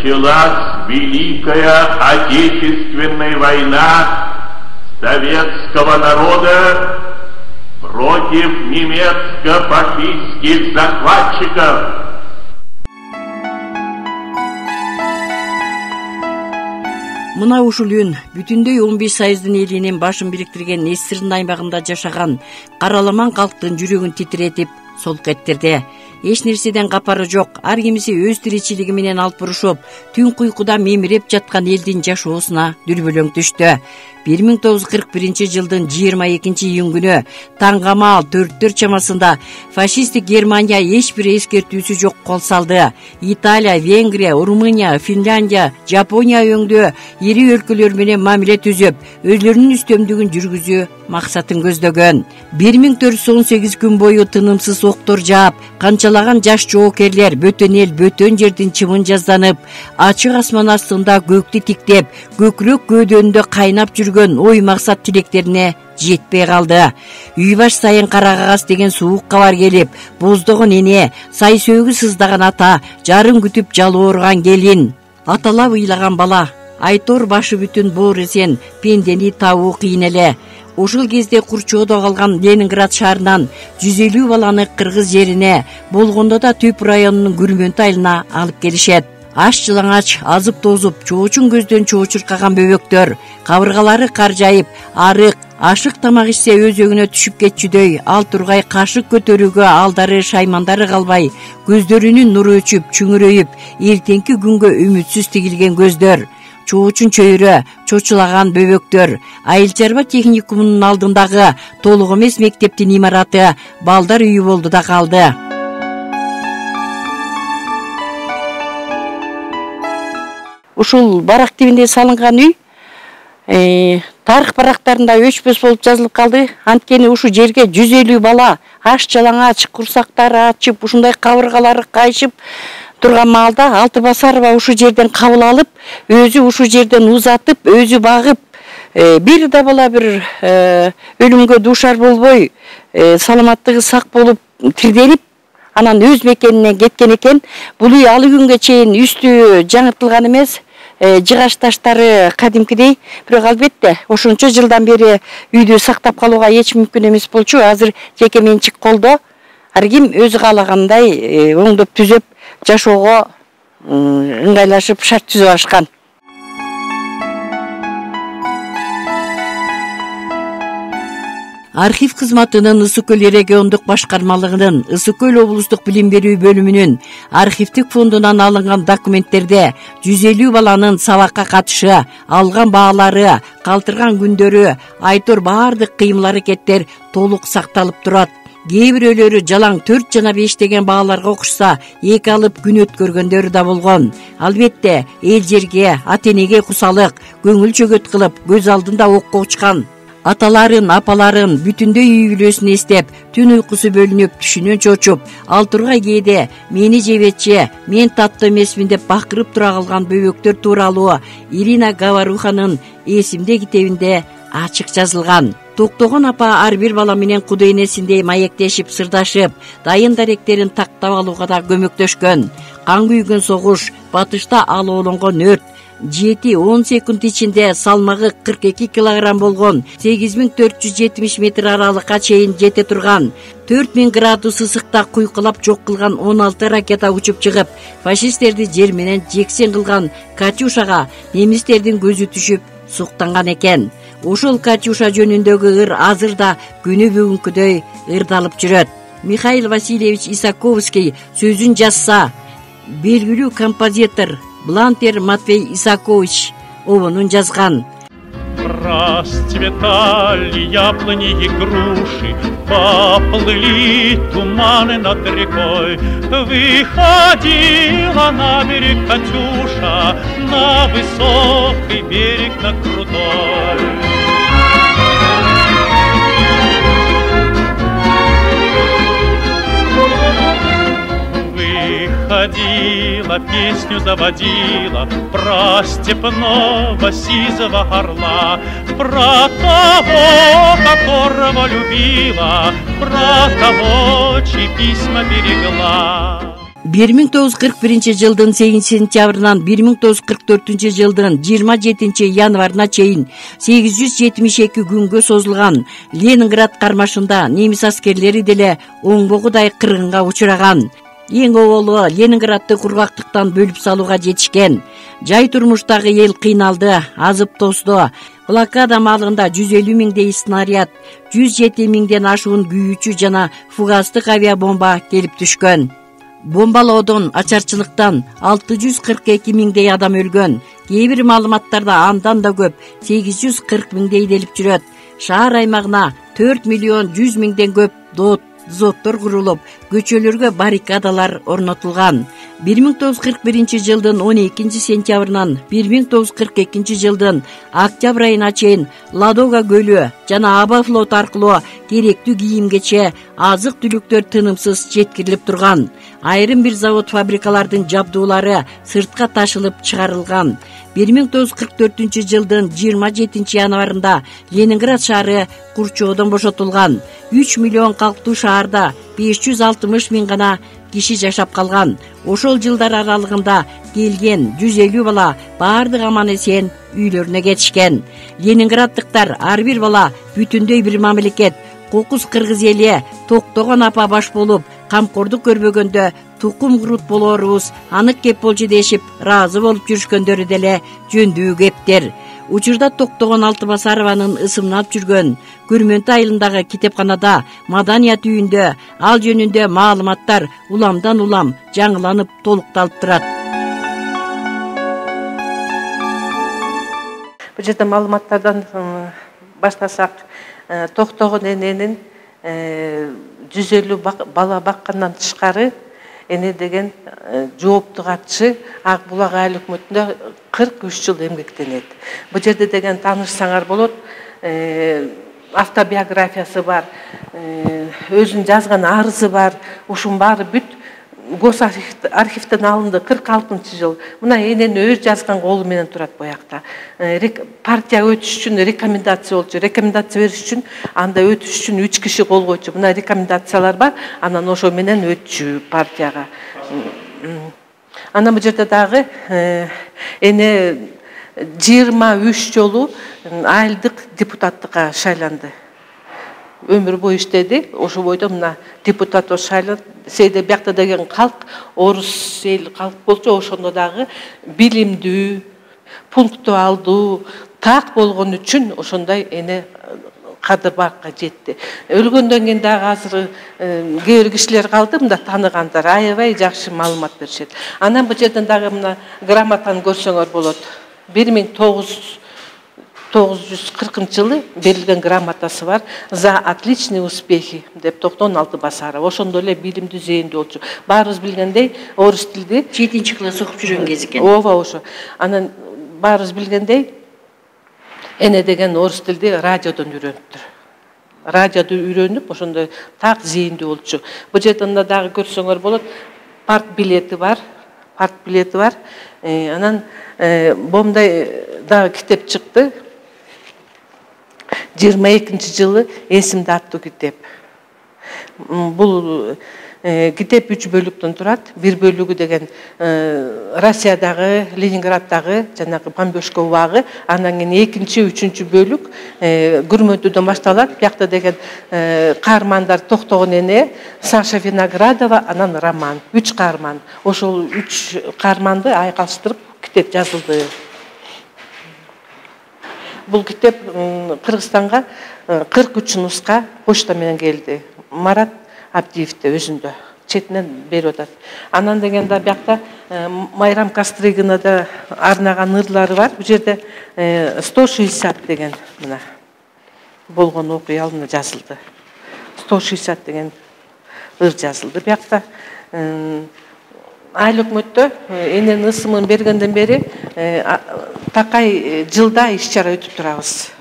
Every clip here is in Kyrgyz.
началась Великая Отечественная война советского народа против немецко-фашистских захватчиков. Мына ушул үн бүтүндөй 15 сайыздын элинин башын бириктирген Эсирин аймагында жашаган караламан калктын жүрөгүн титиретип солк эттерди. Эч нерседен капары жок, ар кимиси өз тиричилиги менен алып бурушуп, түн куйкуда мемиреп жаткан элдин жашоосуна дүрбөлөң түштү. 1941 жылдын 22 июнь күнү таңгамал 4 чамасында фашисттик Германия эч бир эскертүүсү жок кол салды. Италия, Венгрия, Румыния, Финляндия, Жапония өңдө ири өлкөлөр менен мамиле түзүп, өзлөрүнүн үстөмдүгүн жүргүзүү максатын көздөгөн. 1418 күн бою тынымсыз октор жаап, канчалаган жаш жоокерлер бөтөн эл, бөтөн жердин чымын жазданып, ачык асман астында көктү тиктеп, көкүрөк көөдөнүндө кайнап жүргөн ой максат тилектерине жетпей калды. Үй баш сайын кара кагаз деген суук кабар келип, боздогон эне, сай сөөгү сыздаган ата, жарын күтүп жалоорган келин, аталап ыйлаган бала, айтор башы бүтүн боор эсен, пендени табуу кыйын эле. Ушул кезде курчоодо калган Ленинград шаарынан 150 баланы кыргыз жерине, болгондо да Түп районунун Күрмөнт айылына алып келишет. Аш жылаңач, азып тозуп, чоочун көздөн чоочуркаган бөбөктөр, кабыргалары каржайып, арык, ашык тамак ичсе өзөгүнө түшүп кетчүдөй, ал тургай кашык көтөрүүгө алдары, шаймандары калбай, көздөрүнүн нуру өчүп, чүңүрөйүп, эртеңки күнгө үмүтсүз тигилген көздөр, чоочун чөйрө, чочулаган бөбөктөр, айыл чарба техникумунун алдындагы толук эмес мектептин имараты балдар үйү болду да калды. Ушул барак тибинде салынган үй тарых барактарында өчпөс болуп жазылып калды. Анткени ушу жерге 150 бала аш жалаңач, курсактары ачып, ушундай кабыргалары кайшып турган маалда Алтыбасарова ушу жерден кабыл алып, өзү ушу жерден узатып, өзү багып, бир да бала бир өлүмгө дуушар болбой, саламаттыгы сак болуп, тирделип, анан өз мекенине кеткен экен. Бул үй алы күнгө чейин үстү жаңыртылган эмес, жыгаш таштары кадимкидей, бирок албетте ошончо жылдан бери үйдү сактап калууга эч мүмкүн эмес болчу. Азыр жеке менчик колдо, ар ким өзү каалагандай оңдоп түзөп жашоого ыңгайлашып шарт түзүп алышкан. Архив кызматынын Ысык Көл региондук башкармалыгынын Ысык Көл облустук билим берүү бөлүмүнүн архивдик фондунан алынган документтерде 150 баланын сабакка катышы, алган баалары, калтырган күндөрү, айтор баардык кыймыл-аракеттер толук сакталып турат. Кээ бирөөлөрү жалаң 4 жана 5 деген бааларга окшуса, 2 алып күн өткөргөндөрү да болгон. Албетте, эл жерге, ата-энеге кусалык, көңүл чөгөт кылып, көз алдында окко учкан аталарын, апаларын бүтүндөй үй бүлөсүн эстеп, түн уйкусу бөлүнүп, түшүнөн чочуп, ал тургай кээде мени жебетчи, мен таттуу эмесмин деп бакырып тура калган бөбөктөр тууралуу Ирина Говоруханын эсимде китебинде ачык жазылган. Токтогон апа ар бир бала менен кудой энесиндей маектешип, сырдашып, дайын даректерин тактап алууга да көмөктөшкөн. Кан күйгөн согуш, батышта алоолонгон өрт, 7-10 секунд ичинде салмагы 42 килограмм болгон 8470 метр аралыкка чейин жете турган, 4000 градус ысыкта куйкулап жок кылган 16 ракета учуп чыгып, фашисттерди жер менен жексен кылган Катюшага немистердин көзү түшүп суктанган экен. Ошол Катюша жөнүндөгү ыр азыр да күнү бүгүнкүдөй ырдалып жүрөт. Михаил Васильевич Исаковский сөзүн жазса, белгилүү композитор Блантер Матвей Исакович обонун жазган. Расцветали яблони и груши, поплыли туманы над рекой. Выходила на берег Катюша, на высокий берег, на крутой. Ходила, песню заводила про степного сизого орла, про того, которого любила, про того, чьи письма берегла. 1941 жылдын 8 сентябрынан 1944 жылдын 27 январына чейин 872 күнгө созулган Ленинград кармашында немис аскерлери деле оңбогудай кыргынга учураган. Эң оболу Ленинградды кургактыктан бөлүп салууга жетишкен. Жай турмуштагы эл кыйналды, азып тозду. Блокада маалында 150 миңдей снаряд, 107 миңден ашуун күйүүчү жана фугастык авиабомба келип түшкөн. Бомбалоодон, ачарчылыктан 642 миңдей адам өлгөн. Кээ бир маалыматтарда андан да көп 840 миңдей делип жүрөт. Шаар аймагына 4 миллион 100 миңден көп зоттор курулуп, көчөлөргө баррикадалар орнотулган. 1941 жылдын 12 сентябрынан 1942 жылдын октябрь айына чейин Ладога көлү жана Аба флот аркылуу керектүү кийимгече, азык-түлүктөр тынымсыз жеткирилип турган. Айрым бир завод-фабрикалардын жабдуулары сыртка ташылып чыгарылган. 1944 жылдын 27 январында Ленинград шаары курчоодон бошотулган. 3 миллион калктуу шаарда 560 миң гана киши жашап калган. Ошол жылдар аралыгында келген 150 бала баардык аман эсен үйлөрүнө кетишкен. Ленинграддыктар ар бир бала бүтүндөй бир мамлекет, кокус кыргыз эли токтогон апа баш болуп, камкордук көрбөгөндө тукум курут болорубуз, анык кеп болчу дешип, ыраазы болуп жүрүшкөндөрү деле жөндүү кептер. Учурда Токтогон Алтыбасарованын ысымын алып жүргөн Көрмөнтө айылындагы китепканада маданият үйүндө ал жөнүндө маалыматтар уламдан улам жаңыланып толукталып турат. Бул жерде маалыматтардан баштасак, Токтогон эненин 150 бала баккандан тышкары эне деген жоопту катчы Ак Булак айыл өкмөтүндө 43 жыл эмгектенет. Бул жерде деген таанышсаңар болот, автобиографиясы бар, өзүнүн жазган арызы бар, ушунун баары бүт гос архивден алынды 46 жыл. Мына энен өз жазган колу менен турат боякта. Партия өтүш үчүн рекомендация болчу. Рекомендация бериш үчүн, анда өтүш үчүн 3 киши кол койчу. Мына рекомендациялар бар, анан ошо менен өтчү партияга. Анан бул жерде дагы эне 23 жолу айылдык депутаттыкка шайланды. Өмүр бою иштеди. Ошо бойдо мына депутат шайланды. Сейде биякта деген калк, орус эл калк болчу, ошондо дагы билимдүү, пунктуалдуу, так болгон үчүн ошондой эне кадыр-баркка жетти. Өлгөндөн кийин дагы азыр кээ бир кишилер калды, мында тааныгандар аябай жакшы маалымат беришет. Анан бул жерден дагы мына грамотаны көрсөңөр болот. 1940 жылы берилген грамотасы бар. За отличные успехи деп Токтогон Алтыбасаров. Ошондо эле билимдүү, зээндүү болчу. Баарыбыз билгендей, орус тилди 7-класс окуп жүргөн кез экен. Ооба ошо. Анан баарыбыз билгендей, эне деген орус тилди радиодон үйрөнүптүр. Радиоду үйрөнүп, ошондой так зээндүү болчу. Бул жерден дагы көрсөңөр болот, парт билети бар. Анан момундай дагы китеп чыкты. 22 жылы эсимде аттуу китеп. Бул китеп 3 бөлүктөн турат. Бир бөлүгү деген Россиядагы, Ленинграддагы, жанагы Бомбёжка убагы, андан кийин экинчи, үчүнчү бөлүк Күрмөнтөдөн башталат. Биякта деген каармандар Токтогон эне, Саша Виноградова, анан роман. 3 каарман. Ошол 3 каарманды айкалыштырып китеп жазылды. Бул китеп Кыргызстанга 43 нуска почта менен келди. Марат Абдиевде өзүндө четинен берип атат. Анан деген да биякта Майрам Кострыгинада арнаган ырлары бар. Бул жерде 160 деген мына болгон окуя мына жазылды. 160 деген ыр жазылды. Биякта айыл өкмөттө эненин ысымын бергенден бери такай жылда иш-чара өтүп турабыз.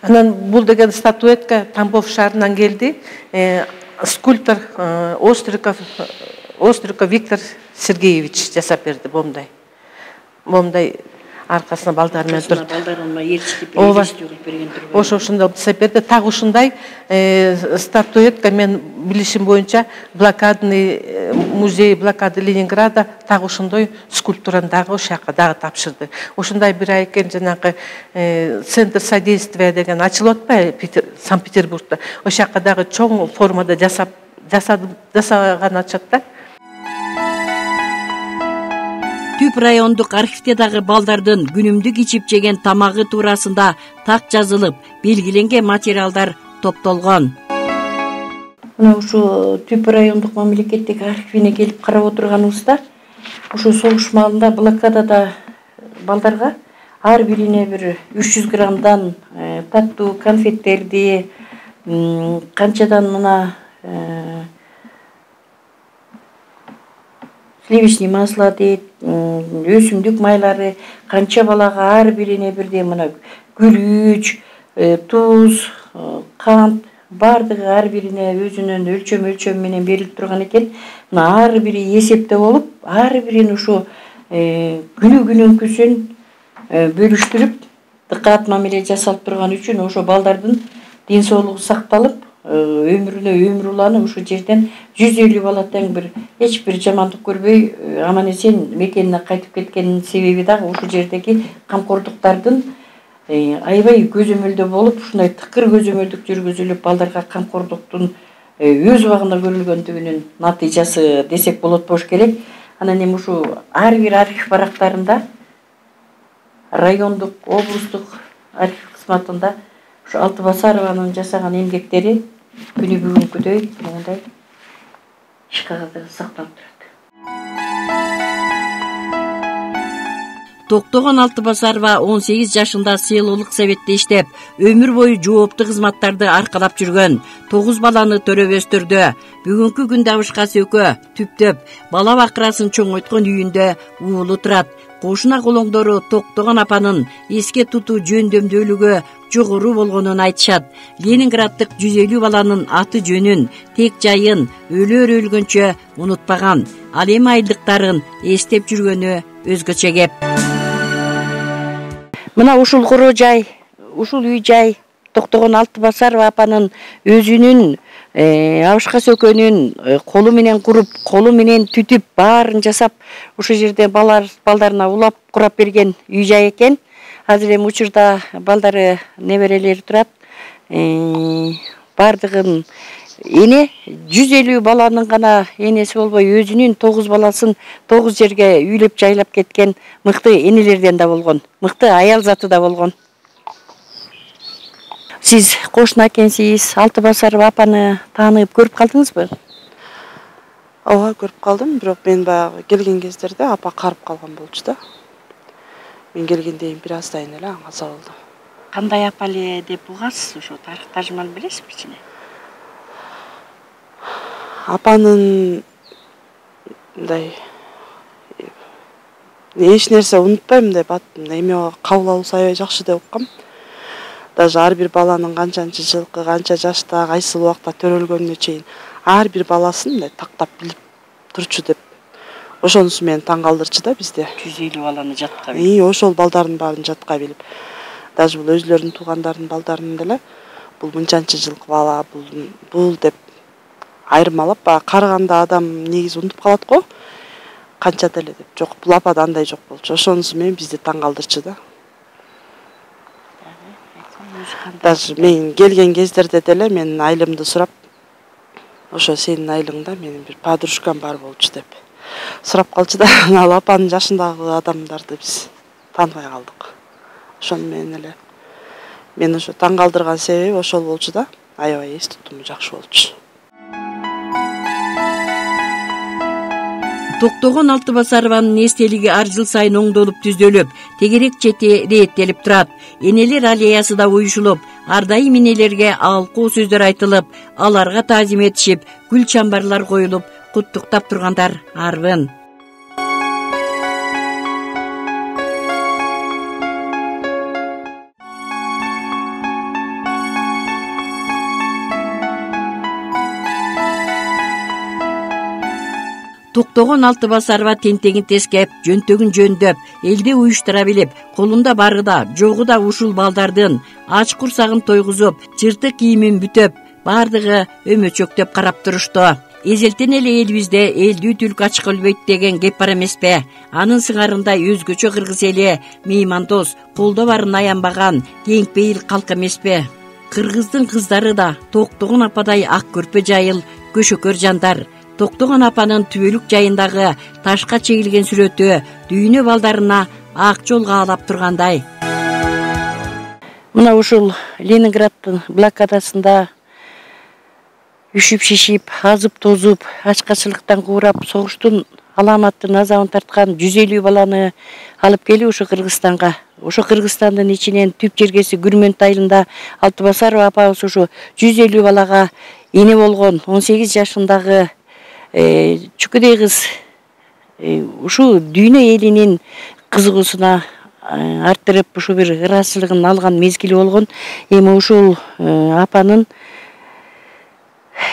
Анан бул деген статуэтка Тамбов шаарынан келди. Скульптор Остриков Виктор Сергеевич жасап берди момундай аркасына балдар менен турат. балдарына ээрчитип Ооба. элестүү кылып бергендир. Ошондой саперде так ушундай статуэтка мен билишим боюнча блокадный музей блокады Ленинграда так ушундай скульптураны дагы ошол жака дагы тапшырды. Ушундай бир ай экен жанагы центр содействия деген ачылып атпайбы Санкт-Петербургда. Ошол жака дагы чоң формада жасаган атышат да. Түп райондук архивде дагы балдардын күнүмдүк ичип жеген тамагы туурасында так жазылып, белгиленген материалдар топтолгон. Мына ушу Түп райондук мамлекеттик архивине келип карап отурганыбызда, ушу согуш маалында блокадада балдарга ар бирине бир 300 граммдан таттуу конфеттерди, канчадан мына сливочный масло дейт, өсүмдүк майлары, канча балага ар бирине бирдей мына гүлүч, туз, кант бардыгы ар бирине өзүнүн өлчөм менен берилип турган экен. Мына ар бири эсепте болуп, ар бирин ушу күнүнкүсүн бөлүштүрүп, дыкаат мамиле жасалып турган үчүн ошо балдардын ден соолугу сакталып, өмүрүнө өмүр уланып ушу жерден 150 бала тең бир эч бир жамандык көрбөй аман эсен мекенине кайтып кеткенин себеби дагы ушу жердеги камкордуктардын аябай көзөмөлдө болуп, ушундай тыкыр көзөмөлдүк жүргүзүлүп, балдарга камкордуктун өз убагында көрүлгөндүгүнүн натыйжасы десек болот болуш керек. Анан эми ушу ар бир архив барактарында, райондук, облустук архив кызматында ушу Алтыбасарованын жасаган эмгектери күнү бүгүнкүдөй мындай иш кагазда сакталып турат. Токтогон Алтыбасарова 18 жашында селолук советте иштеп, өмүр бою жооптуу кызматтарды аркалап жүргөн. 9 баланы төрөп өстүрдү. Бүгүнкү күндө Абышкасы экөө түптөп бала бакырасын чоңойткон үйүндө уулу турат. Кошуна колоңдору Токтогон апанын эске тутуу жөндөмдүүлүгү жогору болгонун айтышат. Ленинграддык 150 баланын аты жөнүн, тек жайын өлөр өлгөнчө унутпаган. Ал эми айылдыктарын эстеп жүргөнү өзгөчө кеп. Мына ушул короо жай, ушул үй жай Токтогон Алтыбасарова апанын өзүнүн Абышкасы экөөнүн колу менен куруп, колу менен түтүп, баарын жасап, ушул жерде балдарына улап курап берген үй жай экен. Азыр эми учурда балдары, неберелери турат. Бардыгын эне 150 баланын гана энеси болбой, өзүнүн 9 баласын 9 жерге үйлөп жайлап кеткен мыкты энелерден да болгон, мыкты аял заты да болгон. Сиз кошуна экенсиз, Алтыбасарова апаны таанып көрүп калдыңызбы? Ооба, көрүп калдым, бирок мен баягы келген кездерде апа карып калган болчу да. Мен келгенден бир аздан эле аңга салдым. Кандай апа эле деп угасыз, ошо тарых тажманы билесизби кичине? Апанын мындай эч нерсе унутпайм деп эме кабыл алуусу аябай жакшы деп уккам. Даже ар бир баланын канчанчы жылкы, канча жашта, кайсыл убакта төрөлгөнүнө чейин ар бир баласын мындай тактап билип турчу деп. Ошонусу мени таң калтырчу да бизде. 150 баланы жатка билип. Ошол балдардын баарын жатка билип. Даже бул өзлөрүнүн туугандарынын балдарын деле бул мынчанчы жылкы бала, бул деп айырмалап, карыганда адам негизи унутуп калат го. Канча деле деп. Жок, бул апада андай жок болчу. Ошонусу мени бизди таң калтырчу да. Даже мен келген кездерде деле менин айлымды сурап, ошо сенин айлыңда менин бир подружкам бар болчу деп сурап калчу да. Ал апанын жашындагы адамдарды биз тааныбай калдык. Ошону менен эле мен ошо таң калтырган себеби ошол болчу да. Аябай эс тутуму жакшы болчу. Токтогон Алтыбасарованын эстелиги ар жыл сайын оңдолуп түздөлүп, тегерек чети рээттелип турат. Энелер аллеясы да уюшулуп, ар дайым энелерге алкуу сөздөр айтылып, аларга таазим этишип, гүл чамбарлар коюлуп, куттуктап тургандар арбын. токтогон Алты Басарова тентегин тескеп, жөнтөгүн жөндөп, элди уюштура билип, колунда бары да, жогу да ушул балдардын ач курсагын тойгузуп, жыртык кийимин бүтөп, бардыгы өмөчөктөп карап турушту. Эзелтен эле элибизде элдүү түлкү ачка өлбөйт деген кеп бар эмеспи? Анын сыңарындай өзгөчө кыргыз эли меймандос, колдо барын аянбаган кең пейил калк эмеспи? Кыргыздын кыздары да токтогон ападай ак көрпө жайыл, көшөкөр жандар. Токтогон апанын түбөлүк жайындагы ташка чегилген сүрөтү дүйнө балдарына ак жол каалап тургандай. Мына ушул Ленинграддын блокадасында үшүп шишип, азып тозуп, ачкачылыктан куурап, согуштун аламаттын азабын тарткан 150 баланы алып келип ушу Кыргызстанга. Ошо Кыргызстандын ичинен түп жергеси Күрмөнт айылында Алты Басарова апабыз ушу 150 балага эне болгон 18 жашындагы чүкөдөй кыз ушу дүйнө элинин кызыгуусуна арттырып, ушу бир ыраазычылыгын алган мезгили болгон. Эми ушул апанын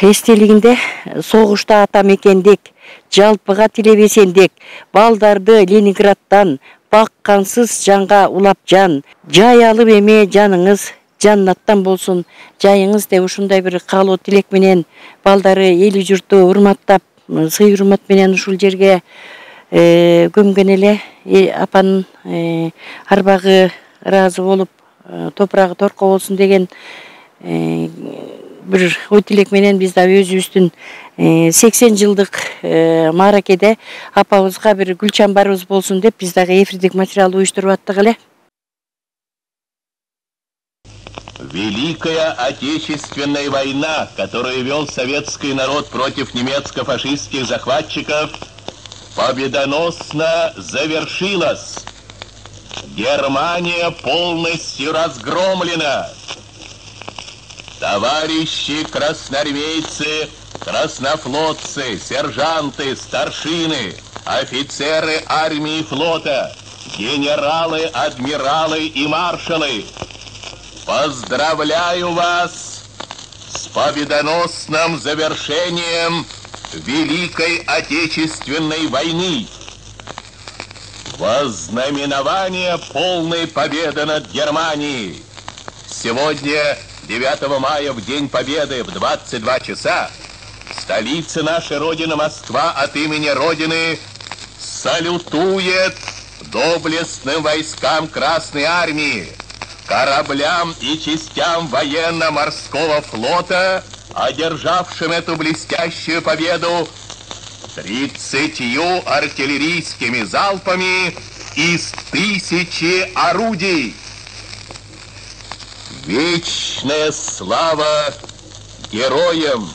эстелигинде согушта ата мекендик, жалпыга тилебесендик балдарды Ленинграддан баккансыз жанга улап жан, жай алып эме жаныңыз жаннаттан болсун, жайыңыз деп ушундай бир каалоо тилек менен балдары эли журту урматтап, сый урмат менен ушул жерге көмгөн эле. Апанын арбагы ыраазы болуп, топурагы торко болсун деген бир ой тилек менен биз да өзүбүздүн 80 жылдык мааракеде апабызга бир гүл чамбарыбыз болсун деп биз дагы эфирдик материал уюштуруп аттык эле. Великая Отечественная война, которую вел советский народ против немецко-фашистских захватчиков, победоносно завершилась. Германия полностью разгромлена. Товарищи красноармейцы, краснофлотцы, сержанты, старшины, офицеры армии и флота, генералы, адмиралы и маршалы, поздравляю вас с победоносным завершением Великой Отечественной войны. Во знаменование полной победы над Германией сегодня, 9 мая, в День Победы, в 22 часа, столица нашей Родины, Москва, от имени Родины салютует доблестным войскам Красной Армии, кораблям и частям военно-морского флота, одержавшим эту блестящую победу 30 артиллерийскими залпами из 1000 орудий. Вечная слава героям,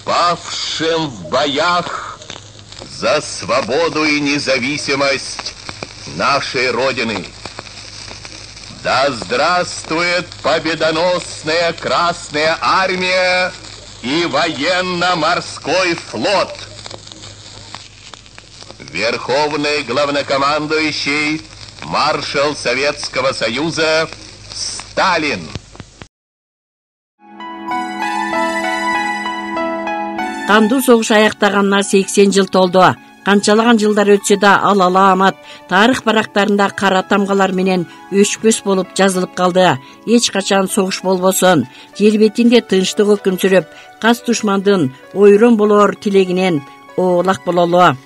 павшим в боях за свободу и независимость нашей Родины. Да здравствует победоносная Красная Армия и военно-морской флот! Верховный главнокомандующий, маршал Советского Союза Сталин. Кандуу согуш аяктаганына 80 жыл толду. Канчалаган жылдар өтсө да ал аламат тарых барактарында кара тамгалар менен өчпөс болуп жазылып калды. Эч качан согуш болбосун. Жер бетинде тынчтык өкүм сүрүп, кас душмандын ойрон болоор тилегинен оолак бололу.